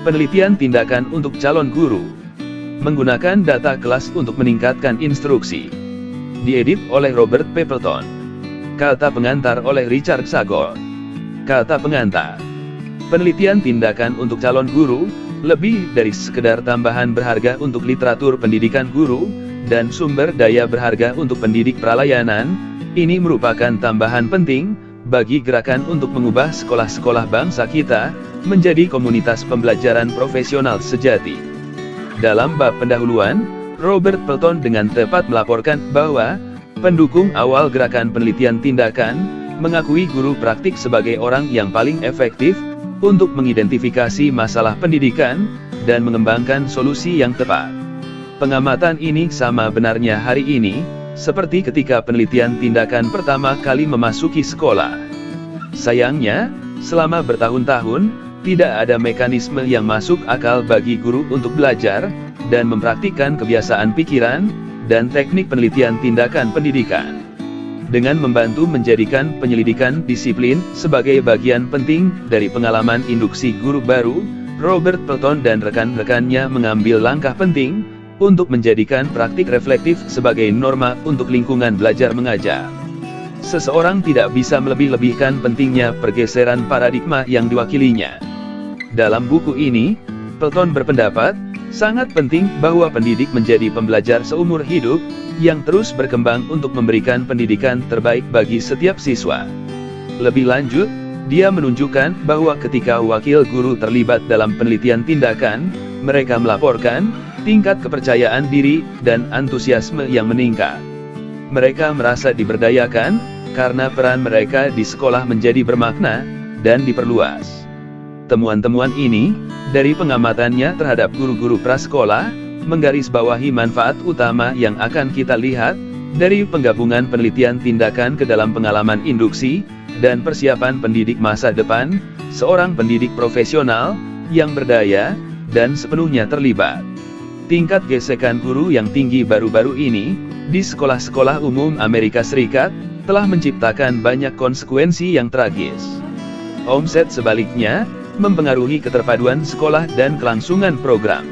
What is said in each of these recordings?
Penelitian tindakan untuk calon guru. Menggunakan data kelas untuk meningkatkan instruksi. Diedit oleh Robert Papleton. Kata pengantar oleh Richard Sagor. Kata pengantar. Penelitian tindakan untuk calon guru, lebih dari sekedar tambahan berharga untuk literatur pendidikan guru, dan sumber daya berharga untuk pendidik pralayanan, ini merupakan tambahan penting bagi gerakan untuk mengubah sekolah-sekolah bangsa kita menjadi komunitas pembelajaran profesional sejati. Dalam bab pendahuluan, Robert Papleton dengan tepat melaporkan bahwa pendukung awal gerakan penelitian tindakan mengakui guru praktik sebagai orang yang paling efektif untuk mengidentifikasi masalah pendidikan dan mengembangkan solusi yang tepat. Pengamatan ini sama benarnya hari ini, seperti ketika penelitian tindakan pertama kali memasuki sekolah. Sayangnya, selama bertahun-tahun, tidak ada mekanisme yang masuk akal bagi guru untuk belajar dan mempraktikkan kebiasaan pikiran dan teknik penelitian tindakan pendidikan. Dengan membantu menjadikan penyelidikan disiplin sebagai bagian penting dari pengalaman induksi guru baru, Robert Papleton dan rekan-rekannya mengambil langkah penting untuk menjadikan praktik reflektif sebagai norma untuk lingkungan belajar mengajar. Seseorang tidak bisa melebih-lebihkan pentingnya pergeseran paradigma yang diwakilinya. Dalam buku ini, Papleton berpendapat, sangat penting bahwa pendidik menjadi pembelajar seumur hidup, yang terus berkembang untuk memberikan pendidikan terbaik bagi setiap siswa. Lebih lanjut, dia menunjukkan bahwa ketika wakil guru terlibat dalam penelitian tindakan, mereka melaporkan tingkat kepercayaan diri dan antusiasme yang meningkat. Mereka merasa diberdayakan, karena peran mereka di sekolah menjadi bermakna dan diperluas. Temuan-temuan ini, dari pengamatannya terhadap guru-guru prasekolah, menggarisbawahi manfaat utama yang akan kita lihat dari penggabungan penelitian tindakan ke dalam pengalaman induksi dan persiapan pendidik masa depan, seorang pendidik profesional yang berdaya dan sepenuhnya terlibat. Tingkat gesekan guru yang tinggi baru-baru ini di sekolah-sekolah umum Amerika Serikat telah menciptakan banyak konsekuensi yang tragis. Omset sebaliknya mempengaruhi keterpaduan sekolah dan kelangsungan program.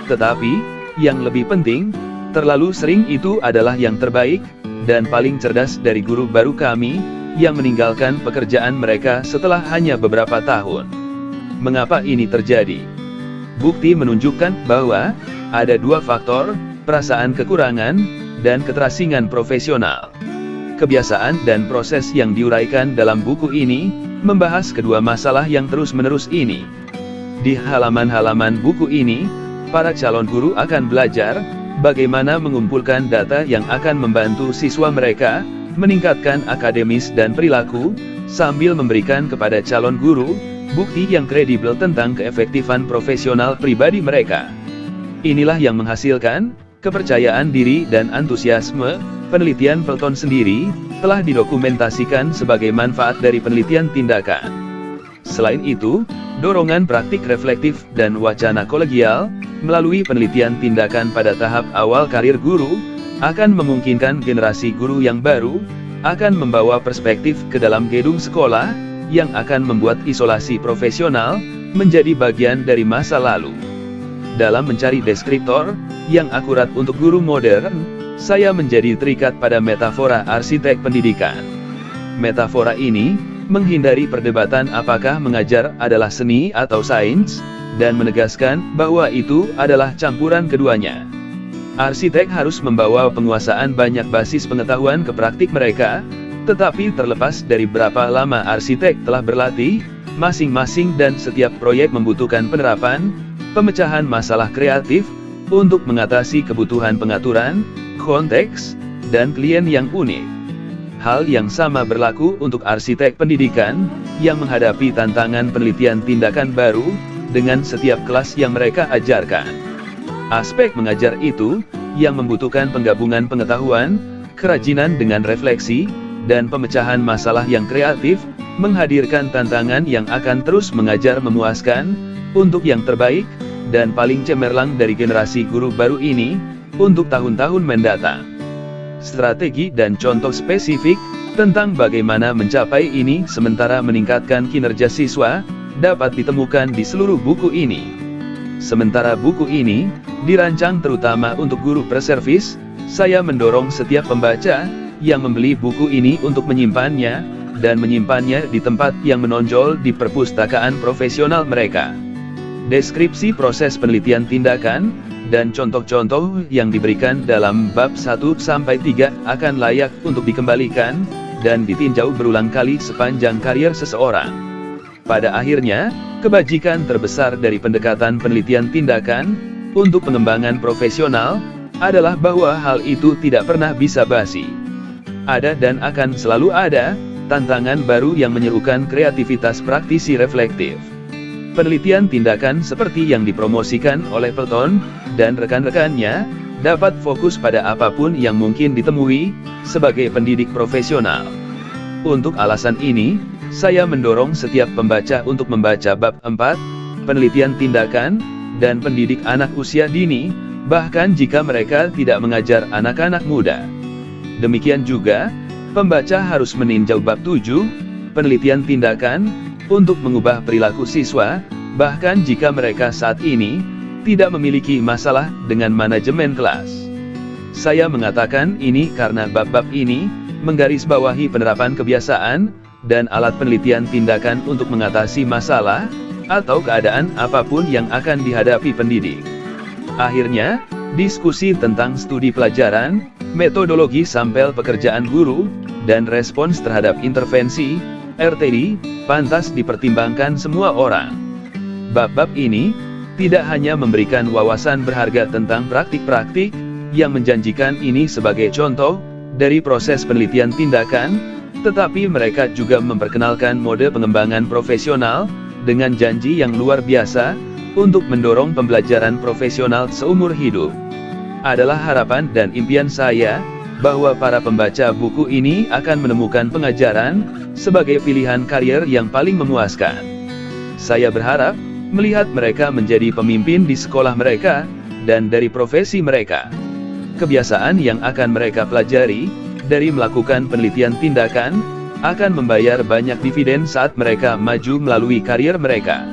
Tetapi, yang lebih penting, terlalu sering itu adalah yang terbaik dan paling cerdas dari guru baru kami yang meninggalkan pekerjaan mereka setelah hanya beberapa tahun. Mengapa ini terjadi? Bukti menunjukkan bahwa ada dua faktor, perasaan kekurangan dan keterasingan profesional. Kebiasaan dan proses yang diuraikan dalam buku ini membahas kedua masalah yang terus-menerus ini. Di halaman-halaman buku ini, para calon guru akan belajar bagaimana mengumpulkan data yang akan membantu siswa mereka meningkatkan akademis dan perilaku, sambil memberikan kepada calon guru bukti yang kredibel tentang keefektifan profesional pribadi mereka. Inilah yang menghasilkan kepercayaan diri dan antusiasme. Penelitian Papleton sendiri telah didokumentasikan sebagai manfaat dari penelitian tindakan. Selain itu, dorongan praktik reflektif dan wacana kolegial melalui penelitian tindakan pada tahap awal karir guru akan memungkinkan generasi guru yang baru akan membawa perspektif ke dalam gedung sekolah yang akan membuat isolasi profesional menjadi bagian dari masa lalu. Dalam mencari deskriptor yang akurat untuk guru modern, saya menjadi terikat pada metafora arsitek pendidikan. Metafora ini menghindari perdebatan apakah mengajar adalah seni atau sains, dan menegaskan bahwa itu adalah campuran keduanya. Arsitek harus membawa penguasaan banyak basis pengetahuan ke praktik mereka, tetapi terlepas dari berapa lama arsitek telah berlatih, masing-masing dan setiap proyek membutuhkan penerapan, pemecahan masalah kreatif, untuk mengatasi kebutuhan pengaturan, konteks, dan klien yang unik. Hal yang sama berlaku untuk arsitek pendidikan, yang menghadapi tantangan penelitian tindakan baru, dengan setiap kelas yang mereka ajarkan. Aspek mengajar itu, yang membutuhkan penggabungan pengetahuan, kerajinan dengan refleksi, dan pemecahan masalah yang kreatif, menghadirkan tantangan yang akan terus mengajar memuaskan, untuk yang terbaik, dan paling cemerlang dari generasi guru baru ini, untuk tahun-tahun mendatang. Strategi dan contoh spesifik, tentang bagaimana mencapai ini sementara meningkatkan kinerja siswa, dapat ditemukan di seluruh buku ini. Sementara buku ini dirancang terutama untuk guru preservis, saya mendorong setiap pembaca yang membeli buku ini untuk menyimpannya, dan menyimpannya di tempat yang menonjol di perpustakaan profesional mereka. Deskripsi proses penelitian tindakan, dan contoh-contoh yang diberikan dalam bab 1-3 akan layak untuk dikembalikan, dan ditinjau berulang kali sepanjang karier seseorang. Pada akhirnya, kebajikan terbesar dari pendekatan penelitian tindakan, untuk pengembangan profesional, adalah bahwa hal itu tidak pernah bisa basi. Ada dan akan selalu ada, tantangan baru yang menyerukan kreativitas praktisi reflektif. Penelitian tindakan seperti yang dipromosikan oleh Pelton dan rekan-rekannya, dapat fokus pada apapun yang mungkin ditemui, sebagai pendidik profesional. Untuk alasan ini, saya mendorong setiap pembaca untuk membaca bab 4, penelitian tindakan, dan pendidik anak usia dini, bahkan jika mereka tidak mengajar anak-anak muda. Demikian juga, pembaca harus meninjau bab 7, penelitian tindakan, untuk mengubah perilaku siswa, bahkan jika mereka saat ini tidak memiliki masalah dengan manajemen kelas. Saya mengatakan ini karena bab-bab ini menggarisbawahi penerapan kebiasaan dan alat penelitian tindakan untuk mengatasi masalah atau keadaan apapun yang akan dihadapi pendidik. Akhirnya, diskusi tentang studi pelajaran, metodologi sampel pekerjaan guru, dan respons terhadap intervensi RTD, pantas dipertimbangkan semua orang. Bab-bab ini tidak hanya memberikan wawasan berharga tentang praktik-praktik yang menjanjikan ini sebagai contoh dari proses penelitian tindakan, tetapi mereka juga memperkenalkan mode pengembangan profesional dengan janji yang luar biasa untuk mendorong pembelajaran profesional seumur hidup. Adalah harapan dan impian saya bahwa para pembaca buku ini akan menemukan pengajaran sebagai pilihan karier yang paling memuaskan. Saya berharap melihat mereka menjadi pemimpin di sekolah mereka dan dari profesi mereka. Kebiasaan yang akan mereka pelajari dari melakukan penelitian tindakan akan membayar banyak dividen saat mereka maju melalui karier mereka.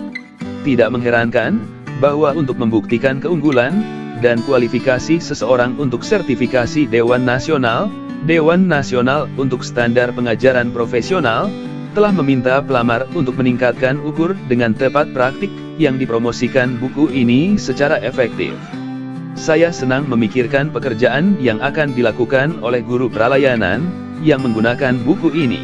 Tidak mengherankan bahwa untuk membuktikan keunggulan dan kualifikasi seseorang untuk sertifikasi Dewan Nasional untuk Standar Pengajaran Profesional, telah meminta pelamar untuk meningkatkan ukur dengan tepat praktik yang dipromosikan buku ini secara efektif. Saya senang memikirkan pekerjaan yang akan dilakukan oleh guru pralayanan yang menggunakan buku ini.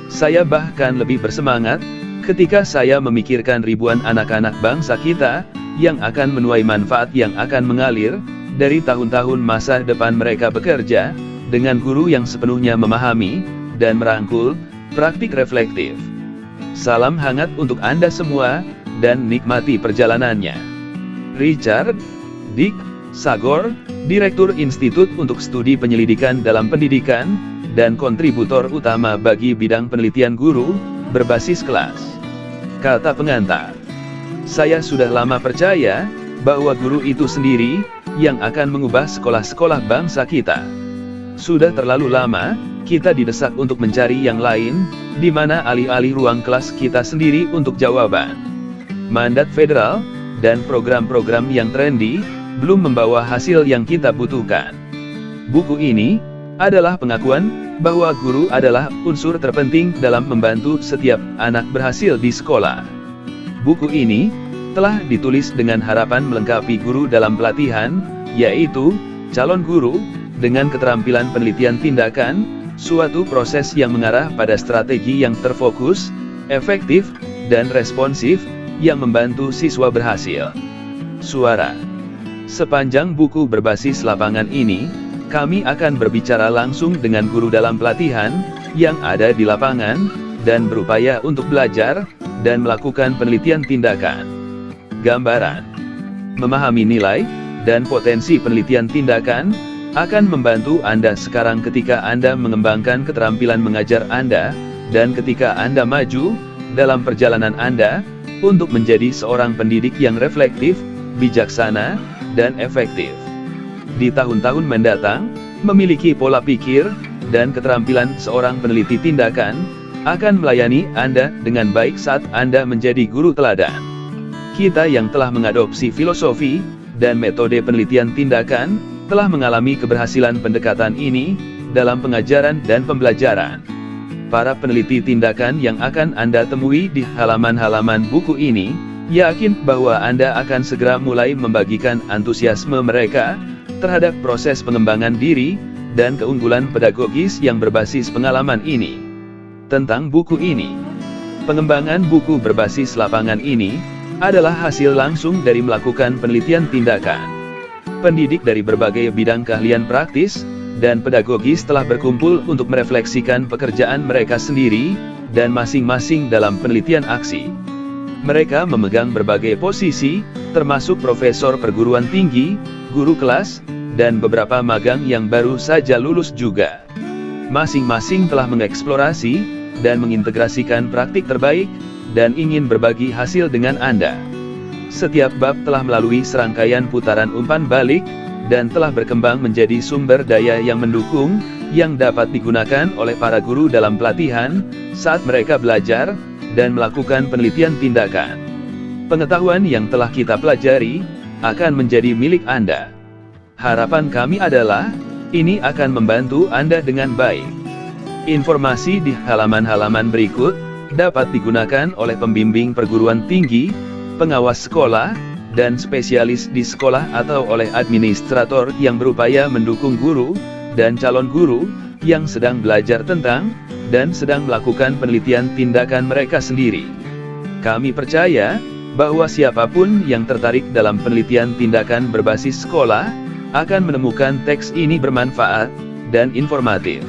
Saya bahkan lebih bersemangat ketika saya memikirkan ribuan anak-anak bangsa kita yang akan menuai manfaat yang akan mengalir dari tahun-tahun masa depan mereka bekerja dengan guru yang sepenuhnya memahami dan merangkul praktik reflektif. Salam hangat untuk Anda semua dan nikmati perjalanannya. Richard Dick Sagor, Direktur Institut untuk Studi Penyelidikan dalam Pendidikan dan kontributor utama bagi bidang penelitian guru berbasis kelas. Kata pengantar. Saya sudah lama percaya bahwa guru itu sendiri yang akan mengubah sekolah-sekolah bangsa kita. Sudah terlalu lama kita didesak untuk mencari yang lain, di mana alih-alih ruang kelas kita sendiri untuk jawaban. Mandat federal dan program-program yang trendy belum membawa hasil yang kita butuhkan. Buku ini adalah pengakuan bahwa guru adalah unsur terpenting dalam membantu setiap anak berhasil di sekolah. Buku ini telah ditulis dengan harapan melengkapi guru dalam pelatihan, yaitu calon guru, dengan keterampilan penelitian tindakan, suatu proses yang mengarah pada strategi yang terfokus, efektif, dan responsif, yang membantu siswa berhasil. Suara. Sepanjang buku berbasis lapangan ini, kami akan berbicara langsung dengan guru dalam pelatihan, yang ada di lapangan, dan berupaya untuk belajar, dan melakukan penelitian tindakan. Gambaran. Memahami nilai, dan potensi penelitian tindakan, akan membantu Anda sekarang ketika Anda mengembangkan keterampilan mengajar Anda, dan ketika Anda maju, dalam perjalanan Anda, untuk menjadi seorang pendidik yang reflektif, bijaksana, dan efektif. Di tahun-tahun mendatang, memiliki pola pikir, dan keterampilan seorang peneliti tindakan, akan melayani Anda dengan baik saat Anda menjadi guru teladan. Kita yang telah mengadopsi filosofi dan metode penelitian tindakan, telah mengalami keberhasilan pendekatan ini dalam pengajaran dan pembelajaran. Para peneliti tindakan yang akan Anda temui di halaman-halaman buku ini, yakin bahwa Anda akan segera mulai membagikan antusiasme mereka terhadap proses pengembangan diri dan keunggulan pedagogis yang berbasis pengalaman ini. Tentang buku ini, pengembangan buku berbasis lapangan ini adalah hasil langsung dari melakukan penelitian tindakan. Pendidik dari berbagai bidang keahlian praktis dan pedagogis telah berkumpul untuk merefleksikan pekerjaan mereka sendiri dan masing-masing dalam penelitian aksi. Mereka memegang berbagai posisi, termasuk profesor perguruan tinggi, guru kelas, dan beberapa magang yang baru saja lulus juga. Masing-masing telah mengeksplorasi dan mengintegrasikan praktik terbaik dan ingin berbagi hasil dengan Anda. Setiap bab telah melalui serangkaian putaran umpan balik dan telah berkembang menjadi sumber daya yang mendukung yang dapat digunakan oleh para guru dalam pelatihan saat mereka belajar dan melakukan penelitian tindakan. Pengetahuan yang telah kita pelajari akan menjadi milik Anda. Harapan kami adalah ini akan membantu Anda dengan baik. Informasi di halaman-halaman berikut dapat digunakan oleh pembimbing perguruan tinggi, pengawas sekolah, dan spesialis di sekolah atau oleh administrator yang berupaya mendukung guru dan calon guru yang sedang belajar tentang dan sedang melakukan penelitian tindakan mereka sendiri. Kami percaya bahwa siapapun yang tertarik dalam penelitian tindakan berbasis sekolah akan menemukan teks ini bermanfaat dan informatif.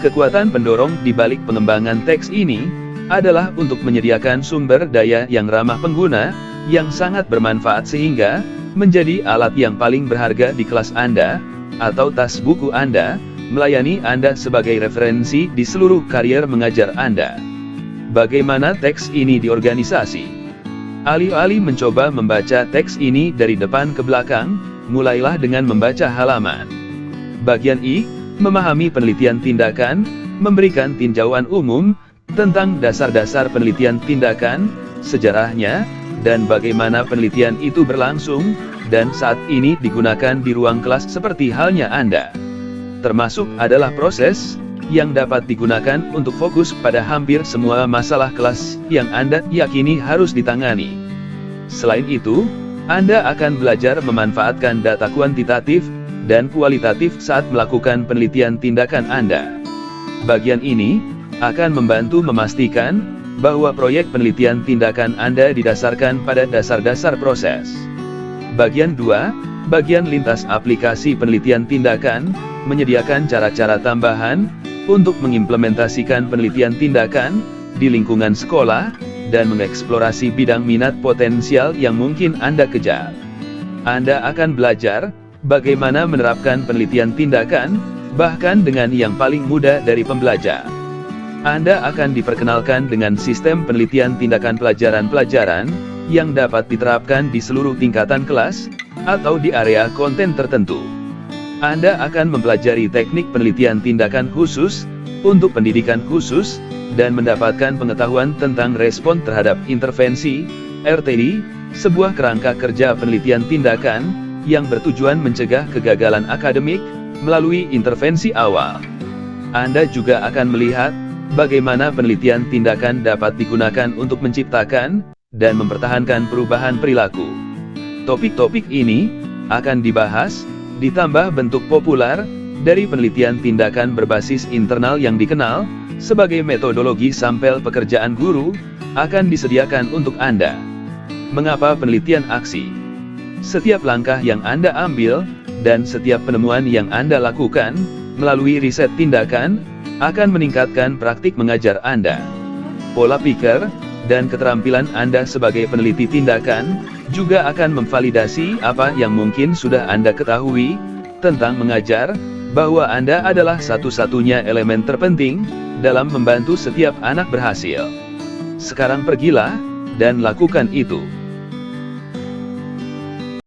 Kekuatan pendorong di balik pengembangan teks ini adalah untuk menyediakan sumber daya yang ramah pengguna, yang sangat bermanfaat sehingga menjadi alat yang paling berharga di kelas Anda, atau tas buku Anda, melayani Anda sebagai referensi di seluruh karier mengajar Anda. Bagaimana teks ini diorganisasi? Alih-alih mencoba membaca teks ini dari depan ke belakang, mulailah dengan membaca halaman. Bagian I, memahami penelitian tindakan, memberikan tinjauan umum tentang dasar-dasar penelitian tindakan, sejarahnya, dan bagaimana penelitian itu berlangsung, dan saat ini digunakan di ruang kelas seperti halnya Anda. Termasuk adalah proses yang dapat digunakan untuk fokus pada hampir semua masalah kelas yang Anda yakini harus ditangani. Selain itu, Anda akan belajar memanfaatkan data kuantitatif dan kualitatif saat melakukan penelitian tindakan Anda. Bagian ini akan membantu memastikan bahwa proyek penelitian tindakan Anda didasarkan pada dasar-dasar proses. Bagian 2, bagian lintas aplikasi penelitian tindakan, menyediakan cara-cara tambahan untuk mengimplementasikan penelitian tindakan di lingkungan sekolah dan mengeksplorasi bidang minat potensial yang mungkin Anda kejar. Anda akan belajar bagaimana menerapkan penelitian tindakan, bahkan dengan yang paling mudah dari pembelajar. Anda akan diperkenalkan dengan sistem penelitian tindakan pelajaran-pelajaran yang dapat diterapkan di seluruh tingkatan kelas atau di area konten tertentu. Anda akan mempelajari teknik penelitian tindakan khusus untuk pendidikan khusus dan mendapatkan pengetahuan tentang respon terhadap intervensi (RTD), sebuah kerangka kerja penelitian tindakan yang bertujuan mencegah kegagalan akademik melalui intervensi awal. Anda juga akan melihat bagaimana penelitian tindakan dapat digunakan untuk menciptakan dan mempertahankan perubahan perilaku. Topik-topik ini akan dibahas, ditambah bentuk populer dari penelitian tindakan berbasis internal yang dikenal sebagai metodologi sampel pekerjaan guru, akan disediakan untuk Anda. Mengapa penelitian aksi? Setiap langkah yang Anda ambil, dan setiap penemuan yang Anda lakukan, melalui riset tindakan, akan meningkatkan praktik mengajar Anda. Pola pikir, dan keterampilan Anda sebagai peneliti tindakan, juga akan memvalidasi apa yang mungkin sudah Anda ketahui, tentang mengajar, bahwa Anda adalah satu-satunya elemen terpenting, dalam membantu setiap anak berhasil. Sekarang pergilah, dan lakukan itu.